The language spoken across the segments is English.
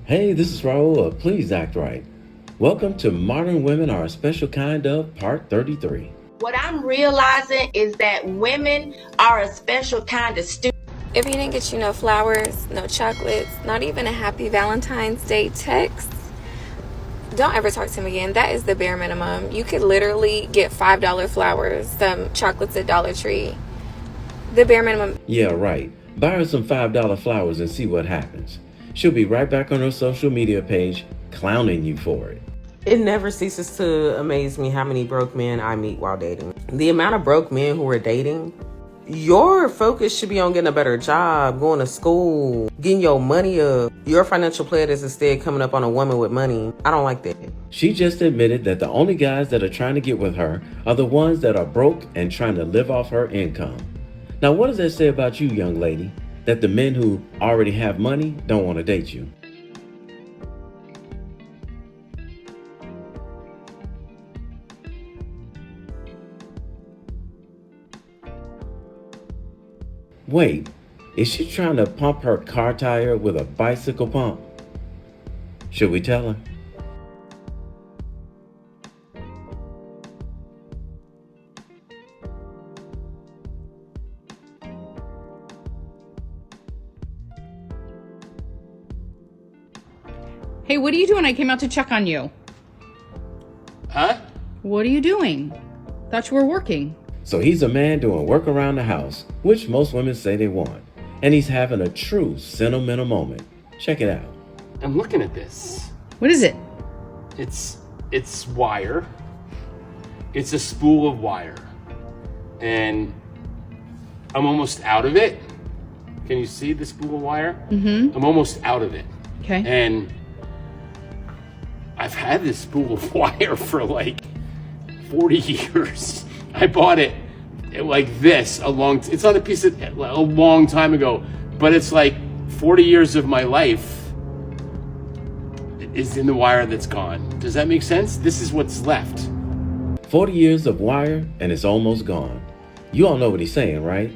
Hey, this is Raulh of Please Act Right. Welcome to Modern Women Are a Special Kind of Part 33. What I'm realizing is that women are a special kind of stupid. If he didn't get you no flowers, no chocolates, not even a happy Valentine's Day text, don't ever talk to him again. That is the bare minimum. You could literally get $5 flowers, some chocolates at Dollar Tree. The bare minimum. Yeah, right. Buy her some $5 flowers and see what happens. She'll be right back on her social media page clowning you for it. It never ceases to amaze me how many broke men I meet while dating. The amount of broke men who are dating, your focus should be on getting a better job, going to school, getting your money up. Your financial plan is instead coming up on a woman with money. I don't like that. She just admitted that the only guys that are trying to get with her are the ones that are broke and trying to live off her income. Now, what does that say about you, young lady? That the men who already have money don't want to date you? Wait, is she trying to pump her car tire with a bicycle pump? Should we tell her? Hey, what are you doing? I came out to check on you. Huh? What are you doing? Thought you were working. So he's a man doing work around the house, which most women say they want. And he's having a true sentimental moment. Check it out. I'm looking at this. What is it? It's wire. It's a spool of wire. And I'm almost out of it. Can you see the spool of wire? Mm-hmm. I'm almost out of it. Okay. And I've had this spool of wire for like 40 years. I bought it like this it's on a piece of a long time ago, but it's like 40 years of my life is in the wire that's gone. Does that make sense? This is what's left. 40 years of wire and it's almost gone. You all know what he's saying, right?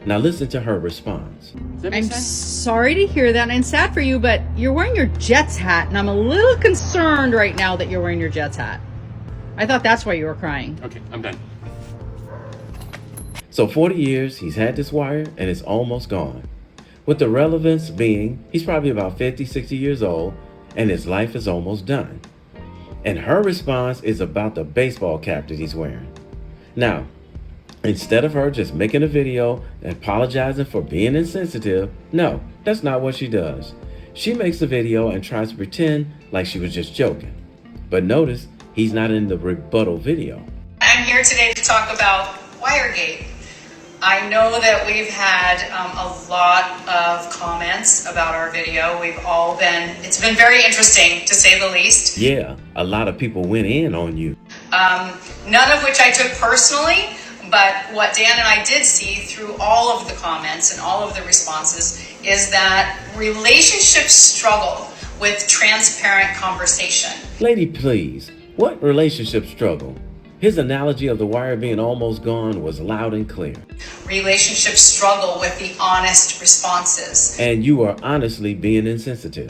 Now listen to her response. Does that make I'm sense? sorry to hear that, and it's sad for you, but you're wearing your Jets hat, and I'm a little concerned right now that you're wearing your Jets hat. I thought that's why you were crying. Okay, I'm done. So 40 years he's had this wire and it's almost gone. With the relevance being he's probably about 50, 60 years old and his life is almost done. And her response is about the baseball cap that he's wearing. Now, instead of her just making a video and apologizing for being insensitive, no, that's not what she does. She makes a video and tries to pretend like she was just joking. But notice, he's not in the rebuttal video. I'm here today to talk about Wiregate. I know that we've had a lot of comments about our video. It's been very interesting to say the least. Yeah, a lot of people went in on you. None of which I took personally, but what Dan and I did see through all of the comments and all of the responses is that relationships struggle with transparent conversation. Lady, please, what relationship struggle? His analogy of the wire being almost gone was loud and clear. Relationships struggle with the honest responses. And you are honestly being insensitive.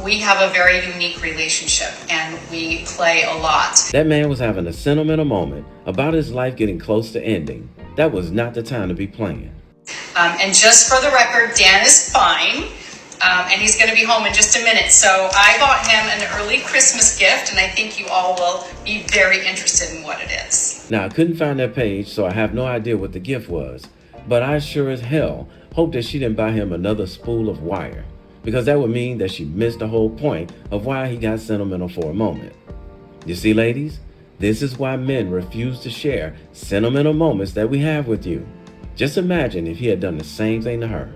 We have a very unique relationship and we play a lot. That man was having a sentimental moment about his life getting close to ending. That was not the time to be playing. And just for the record, Dan is fine. And he's going to be home in just a minute. So I bought him an early Christmas gift, and I think you all will be very interested in what it is. Now, I couldn't find that page, so I have no idea what the gift was. But I sure as hell hope that she didn't buy him another spool of wire, because that would mean that she missed the whole point of why he got sentimental for a moment. You see, ladies, this is why men refuse to share sentimental moments that we have with you. Just imagine if he had done the same thing to her.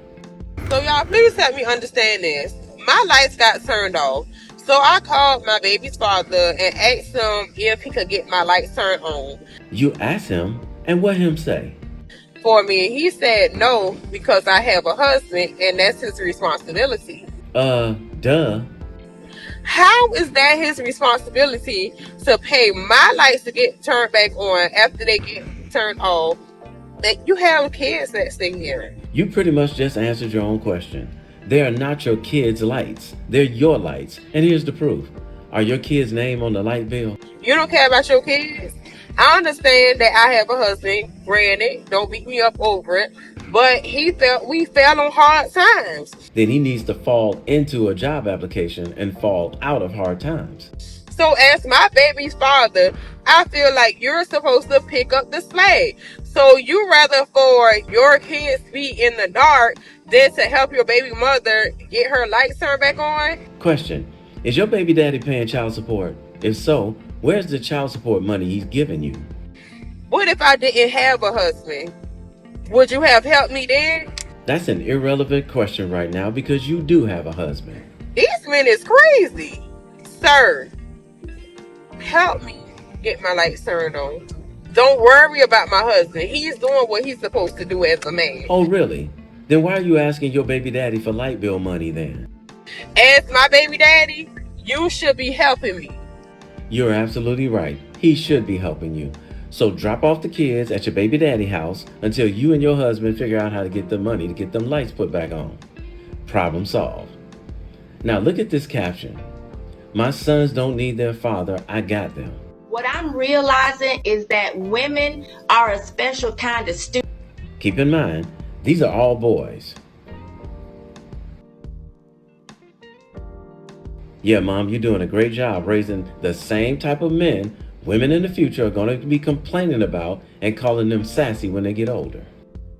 So y'all, please help me understand this. My lights got turned off. So I called my baby's father and asked him if he could get my lights turned on. You asked him, and what him say? For me, he said no, because I have a husband and that's his responsibility. Duh. How is that his responsibility to pay my lights to get turned back on after they get turned off? That you have kids that stay here. You pretty much just answered your own question. They are not your kids' lights. They're your lights. And here's the proof. Are your kids' name on the light bill? You don't care about your kids? I understand that I have a husband, granted, don't beat me up over it, but we fell on hard times. Then he needs to fall into a job application and fall out of hard times. So as my baby's father, I feel like you're supposed to pick up the slack. So you rather for your kids be in the dark than to help your baby mother get her lights turned back on? Question. Is your baby daddy paying child support? If so, where's the child support money he's giving you? What if I didn't have a husband? Would you have helped me then? That's an irrelevant question right now because you do have a husband. This man is crazy. Sir, help me get my lights turned on. Don't worry about my husband. He's doing what he's supposed to do as a man. Oh, really? Then why are you asking your baby daddy for light bill money then? As my baby daddy, you should be helping me. You're absolutely right. He should be helping you. So drop off the kids at your baby daddy house until you and your husband figure out how to get the money to get them lights put back on. Problem solved. Now look at this caption. My sons don't need their father. I got them. What I'm realizing is that women are a special kind of stupid. Keep in mind, these are all boys. Yeah, Mom, you're doing a great job raising the same type of men women in the future are going to be complaining about and calling them sassy when they get older.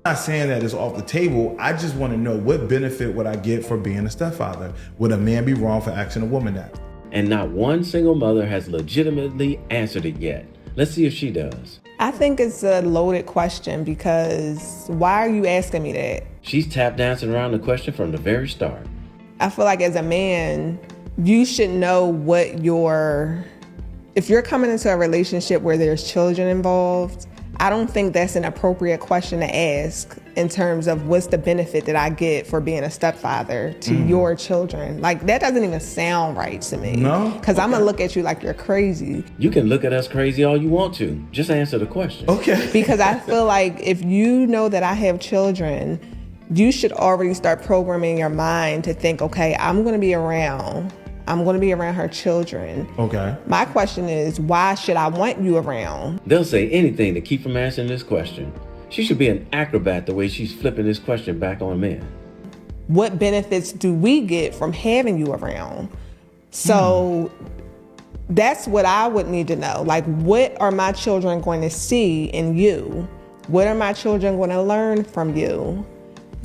I'm not saying that it's off the table. I just want to know what benefit would I get for being a stepfather? Would a man be wrong for asking a woman that? And not one single mother has legitimately answered it yet. Let's see if she does. I think it's a loaded question because why are you asking me that? She's tap dancing around the question from the very start. I feel like as a man, you should know what if you're coming into a relationship where there's children involved, I don't think that's an appropriate question to ask in terms of what's the benefit that I get for being a stepfather to your children. Like, that doesn't even sound right to me. No? Because I'm going to look at you like you're crazy. You can look at us crazy all you want to. Just answer the question. Okay. Because I feel like if you know that I have children, you should already start programming your mind to think, okay, I'm going to be around her children. Okay. My question is, why should I want you around? They'll say anything to keep from answering this question. She should be an acrobat the way she's flipping this question back on men. What benefits do we get from having you around? So that's what I would need to know. Like, what are my children going to see in you? What are my children going to learn from you?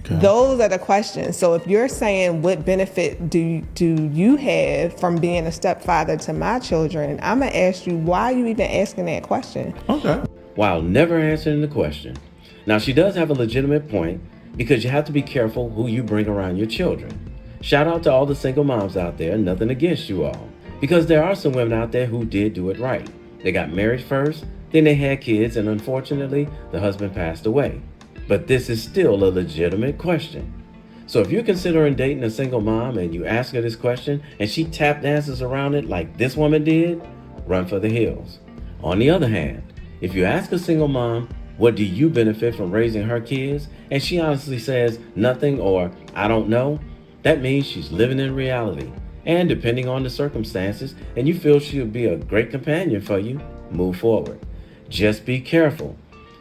Okay. Those are the questions. So if you're saying what benefit do you have from being a stepfather to my children, I'm going to ask you, why are you even asking that question? Okay. While never answering the question. Now, she does have a legitimate point because you have to be careful who you bring around your children. Shout out to all the single moms out there, nothing against you all. Because there are some women out there who did do it right. They got married first, then they had kids, and unfortunately, the husband passed away. But this is still a legitimate question. So if you're considering dating a single mom and you ask her this question and she tap dances around it like this woman did, run for the hills. On the other hand, if you ask a single mom, what do you benefit from raising her kids? And she honestly says nothing or I don't know, that means she's living in reality. And depending on the circumstances, and you feel she would be a great companion for you, move forward. Just be careful,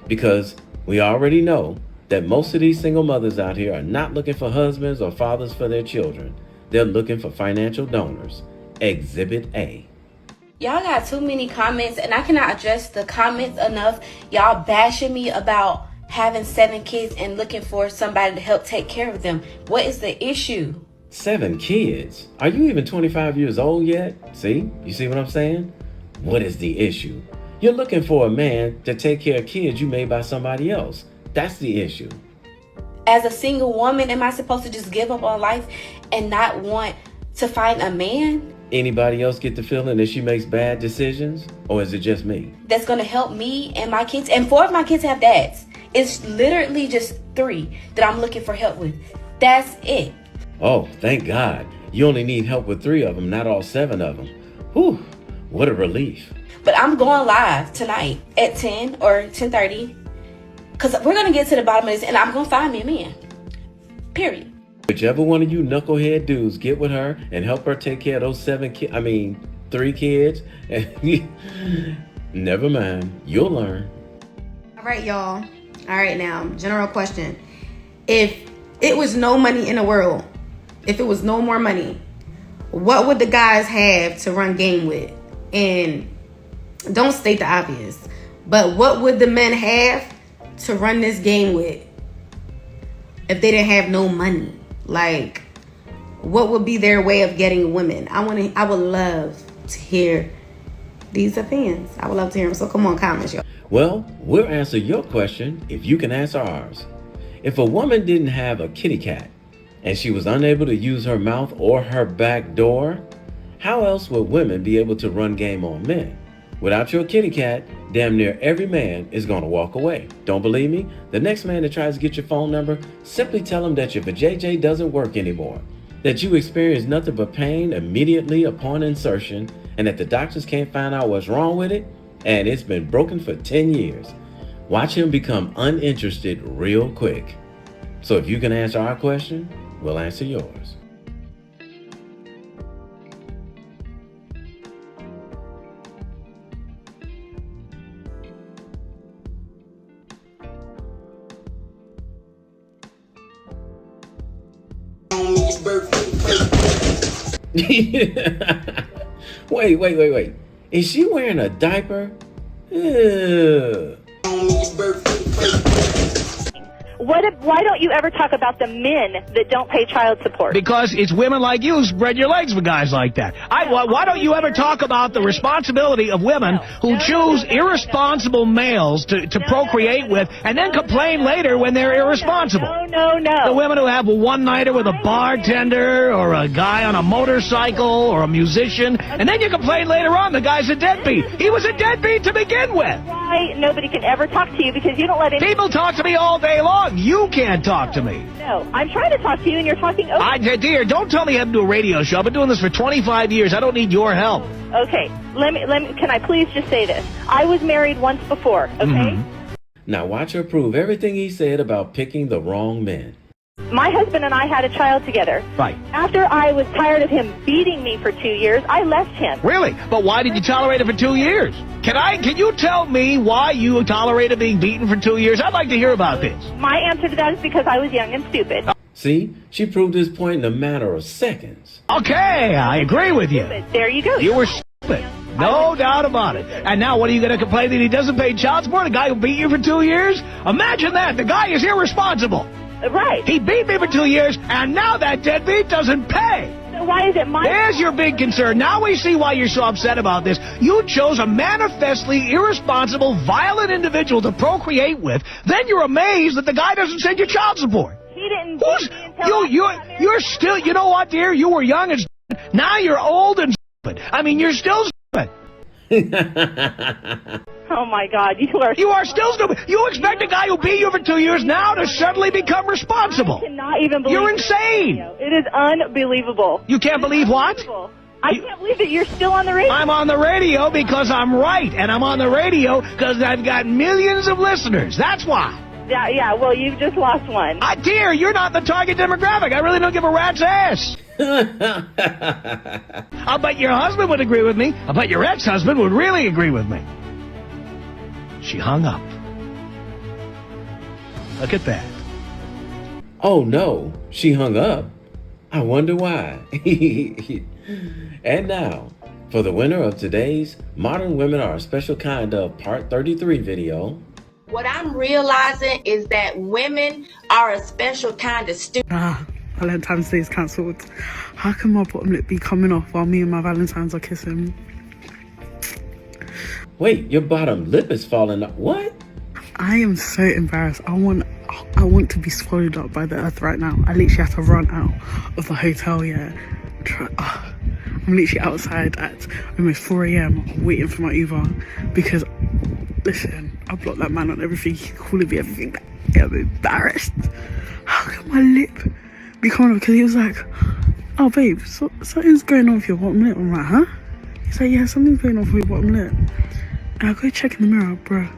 because we already know that most of these single mothers out here are not looking for husbands or fathers for their children. They're looking for financial donors. Exhibit A. Y'all got too many comments, and I cannot address the comments enough. Y'all bashing me about having 7 kids and looking for somebody to help take care of them. What is the issue? 7 kids? Are you even 25 years old yet? See? You see what I'm saying? What is the issue? You're looking for a man to take care of kids you made by somebody else. That's the issue. As a single woman, am I supposed to just give up on life and not want to find a man? Anybody else get the feeling that she makes bad decisions? Or is it just me? That's going to help me and my kids. And 4 of my kids have dads. It's literally just 3 that I'm looking for help with. That's it. Oh, thank God. You only need help with 3 of them, not all 7 of them. Whew, what a relief. But I'm going live tonight at 10 or 10:30. Because we're going to get to the bottom of this and I'm going to find me a man. Period. Whichever one of you knucklehead dudes get with her and help her take care of those 3 kids. Never mind, you'll learn. All right, y'all. All right, now, general question. If it was no money in the world, if it was no more money, what would the guys have to run game with? And don't state the obvious, but what would the men have to run this game with if they didn't have no money? Like, what would be their way of getting women? I would love to hear these opinions. I would love to hear them. So come on, comments, y'all. Well, we'll answer your question if you can answer ours. If a woman didn't have a kitty cat and she was unable to use her mouth or her back door, how else would women be able to run game on men? Without your kitty cat, damn near every man is going to walk away. Don't believe me? The next man that tries to get your phone number, simply tell him that your vajayjay doesn't work anymore, that you experience nothing but pain immediately upon insertion, and that the doctors can't find out what's wrong with it, and it's been broken for 10 years. Watch him become uninterested real quick. So if you can answer our question, we'll answer yours. Wait. Is she wearing a diaper? Ew. Why don't you ever talk about the men that don't pay child support? Because it's women like you who spread your legs for guys like that. Why don't you ever talk about the responsibility of women who choose irresponsible males to procreate with and then complain later when they're irresponsible? No. The women who have a one-nighter with a bartender or a guy on a motorcycle or a musician, and then you complain later on the guy's a deadbeat. He was a deadbeat to begin with. Why nobody can ever talk to you because you don't let any... People talk to me all day long. You can't talk to me. No, I'm trying to talk to you and you're talking over. Dear, don't tell me I have to do a radio show. I've been doing this for 25 years. I don't need your help. Okay, let me. Can I please just say this? I was married once before, okay? Mm-hmm. Now watch her prove everything he said about picking the wrong men. My husband and I had a child together. Right. After I was tired of him beating me for 2 years, I left him. Really? But why did you tolerate it for 2 years? Can you tell me why you tolerated being beaten for 2 years? I'd like to hear about this. My answer to that is because I was young and stupid. See, she proved his point in a matter of seconds. Okay, I agree with you. There you go. You were stupid. No doubt about it. And now what are you going to complain that he doesn't pay child support? The guy who beat you for 2 years? Imagine that. The guy is irresponsible. Right. He beat me for 2 years, and now that deadbeat doesn't pay. So why is it my... There's your big concern. Now we see why you're so upset about this. You chose a manifestly irresponsible, violent individual to procreate with. Then you're amazed that the guy doesn't send you child support. He didn't beat me until you're still... You know what, dear? You were young and stupid. Now you're old and stupid. I mean, you're still stupid. Oh my God, you are still stupid. You expect a guy who beat you for 2 years now to suddenly become responsible? I cannot even believe you're insane. It is unbelievable. You can't believe what? I can't believe that you're still on the radio. I'm on the radio because I'm right, and I'm on the radio because I've got millions of listeners. That's why. Yeah, well, you've just lost one. Dear, you're not the target demographic. I really don't give a rat's ass. I'll bet your husband would agree with me. I'll bet your ex-husband would really agree with me. She hung up. Look at that. Oh no, she hung up. I wonder why. And now, for the winner of today's Modern Women Are a Special Kind of Part 33 video. What I'm realizing is that women are a special kind of stupid. Valentine's Day is cancelled. How can my bottom lip be coming off while me and my Valentines are kissing? Wait, your bottom lip is falling off. What? I am so embarrassed. I want to be swallowed up by the earth right now. I literally have to run out of the hotel, yeah. I'm literally outside at almost 4 a.m. waiting for my Uber because, listen, I blocked that man on everything. He's calling me everything. I'm embarrassed. How can my lip be coming off? Because he was like, oh, babe, something's going on with your bottom lip. I'm like, huh? He's like, yeah, something's going on with your bottom lip. And I go check in the mirror, bruh.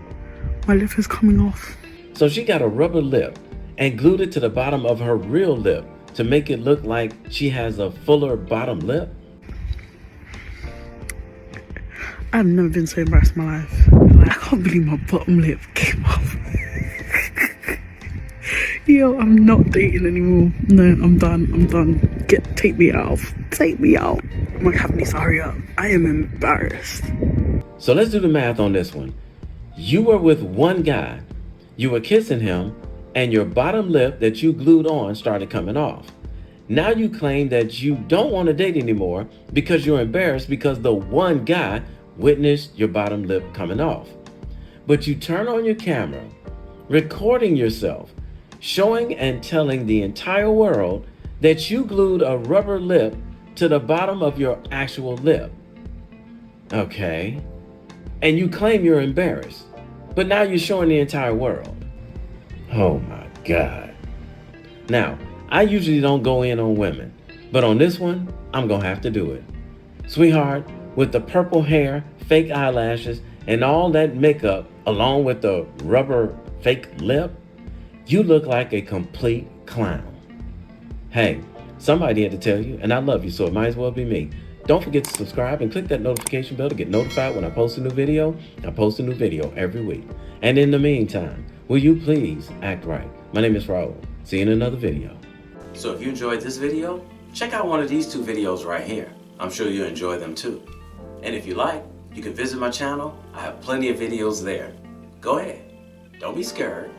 My lip is coming off. So she got a rubber lip and glued it to the bottom of her real lip to make it look like she has a fuller bottom lip? I've never been so embarrassed in my life. Like, I can't believe my bottom lip came off. Yo, I'm not dating anymore. No, I'm done. Take me out. Take me out. My cat needs to hurry up. I am embarrassed. So let's do the math on this one. You were with one guy, you were kissing him, and your bottom lip that you glued on started coming off. Now you claim that you don't want to date anymore because you're embarrassed because the one guy witnessed your bottom lip coming off. But you turn on your camera, recording yourself, showing and telling the entire world that you glued a rubber lip to the bottom of your actual lip. Okay. And you claim you're embarrassed, but now you're showing the entire world. Oh my God. Now, I usually don't go in on women, but on this one, I'm gonna have to do it. Sweetheart, with the purple hair, fake eyelashes, and all that makeup, along with the rubber fake lip, you look like a complete clown. Hey, somebody had to tell you, and I love you, so it might as well be me. Don't forget to subscribe and click that notification bell to get notified when I post a new video. I post a new video every week. And in the meantime, will you please act right? My name is Raulh. See you in another video. So if you enjoyed this video, check out one of these two videos right here. I'm sure you'll enjoy them too. And if you like, you can visit my channel. I have plenty of videos there. Go ahead. Don't be scared.